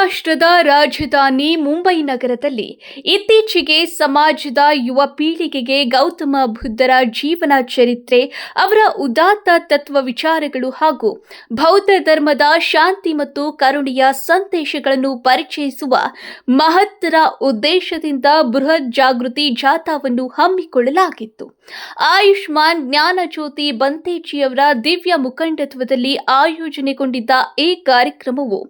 ಮಹಾರಾಷ್ಟ್ರದ ರಾಜಧಾನಿ ಮುಂಬೈ ನಗರದಲ್ಲಿ ಇತ್ತೀಚೆಗೆ ಸಮಾಜದ ಯುವ ಪೀಳಿಗೆಗೆ ಗೌತಮ ಬುದ್ಧರ ಜೀವನ ಚರಿತ್ರೆ, ಅವರ ಉದಾತ್ತ ತತ್ವ ವಿಚಾರಗಳು ಹಾಗೂ ಬೌದ್ಧ ಧರ್ಮದ ಶಾಂತಿ ಮತ್ತು ಕರುಣೆಯ ಸಂದೇಶಗಳನ್ನು ಪರಿಚಯಿಸುವ ಮಹತ್ತರ ಉದ್ದೇಶದಿಂದ ಬೃಹತ್ ಜಾಗೃತಿ ಜಾಥಾವನ್ನು ಹಮ್ಮಿಕೊಳ್ಳಲಾಗಿತ್ತು. ಆಯುಷ್ಮಾನ್ ಜ್ಞಾನಜ್ಯೋತಿ ಬಂತೇಜಿಯವರ ದಿವ್ಯ ಮುಖಂಡತ್ವದಲ್ಲಿ ಆಯೋಜನೆಗೊಂಡಿದ್ದ ಈ ಕಾರ್ಯಕ್ರಮವು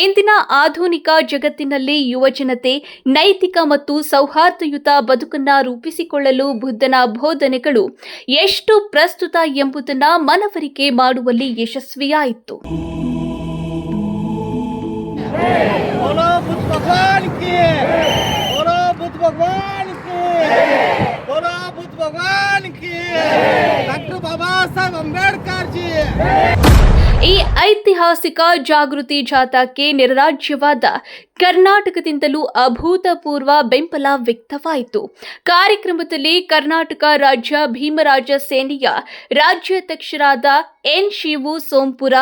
ಇಂದಿನ ಆಧುನಿಕ ಜಗತ್ತಿನಲ್ಲಿ ಯುವಜನತೆ ನೈತಿಕ ಮತ್ತು ಸೌಹಾರ್ದಯುತ ಬದುಕನ್ನು ರೂಪಿಸಿಕೊಳ್ಳಲು ಬುದ್ಧನ ಬೋಧನೆಗಳು ಎಷ್ಟು ಪ್ರಸ್ತುತ ಎಂಬುದನ್ನು ಮನವರಿಕೆ ಮಾಡುವಲ್ಲಿ ಯಶಸ್ವಿಯಾಯಿತು. ಈ ಐತಿಹಾಸಿಕ ಜಾಗೃತಿ ಜಾಥಾಕ್ಕೆ ನೆರೆರಾಜ್ಯವಾದ ಕರ್ನಾಟಕದಿಂದಲೂ ಅಭೂತಪೂರ್ವ ಬೆಂಬಲ ವ್ಯಕ್ತವಾಯಿತು. ಕಾರ್ಯಕ್ರಮದಲ್ಲಿ ಕರ್ನಾಟಕ ರಾಜ್ಯ ಭೀಮರಾಜ ಸೇನೆಯ ರಾಜ್ಯಾಧ್ಯಕ್ಷರಾದ ಎನ್ ಶಿವು ಸೋಂಪುರ,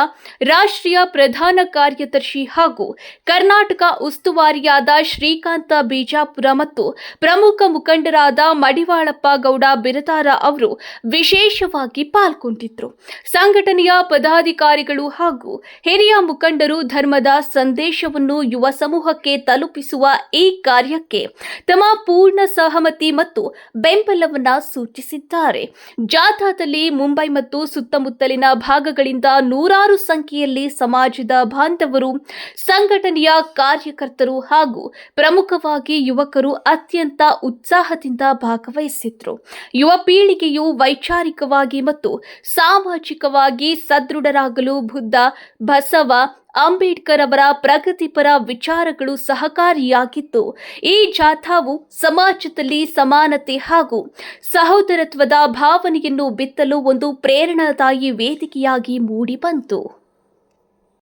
ರಾಷ್ಟ್ರೀಯ ಪ್ರಧಾನ ಕಾರ್ಯದರ್ಶಿ ಹಾಗೂ ಕರ್ನಾಟಕ ಉಸ್ತುವಾರಿಯಾದ ಶ್ರೀಕಾಂತ ಬಿಜಾಪುರ ಮತ್ತು ಪ್ರಮುಖ ಮುಖಂಡರಾದ ಮಡಿವಾಳಪ್ಪ ಗೌಡ ಬಿರದಾರ ಅವರು ವಿಶೇಷವಾಗಿ ಪಾಲ್ಗೊಂಡಿದ್ದರು. ಸಂಘಟನೆಯ ಪದಾಧಿಕಾರಿಗಳು ಹಾಗೂ ಹಿರಿಯ ಮುಖಂಡರು ಧರ್ಮದ ಸಂದೇಶವನ್ನು ಯುವ ಸಮೂಹಕ್ಕೆ ತಲುಪಿಸುವ ಈ ಕಾರ್ಯಕ್ಕೆ ತಮ್ಮ ಪೂರ್ಣ ಸಹಮತಿ ಮತ್ತು ಬೆಂಬಲವನ್ನು ಸೂಚಿಸಿದ್ದಾರೆ. ಜಾಥಾದಲ್ಲಿ ಮುಂಬೈ ಮತ್ತು ಸುತ್ತಮುತ್ತಲಿನ ಭಾಗಗಳಿಂದ ನೂರಾರು ಸಂಖ್ಯೆಯಲ್ಲಿ ಸಮಾಜದ ಬಾಂಧವರು, ಸಂಘಟನೆಯ ಕಾರ್ಯಕರ್ತರು ಹಾಗೂ ಪ್ರಮುಖವಾಗಿ ಯುವಕರು ಅತ್ಯಂತ ಉತ್ಸಾಹದಿಂದ ಭಾಗವಹಿಸಿದ್ರು. ಯುವ ಪೀಳಿಗೆಯು ವೈಚಾರಿಕವಾಗಿ ಮತ್ತು ಸಾಮಾಜಿಕವಾಗಿ ಸದೃಢರಾಗಲು ಬುದ್ಧ, ಬಸವ, ಅಂಬೇಡ್ಕರ್ ಅವರ ಪ್ರಗತಿಪರ ವಿಚಾರಗಳು ಸಹಕಾರಿಯಾಗಿದ್ದು, ಈ ಜಾಥಾವು ಸಮಾಜದಲ್ಲಿ ಸಮಾನತೆ ಹಾಗೂ ಸಹೋದರತ್ವದ ಭಾವನೆಯನ್ನು ಬಿತ್ತಲು ಒಂದು ಪ್ರೇರಣಾದಾಯಿ ವೇದಿಕೆಯಾಗಿ ಮೂಡಿಬಂತು.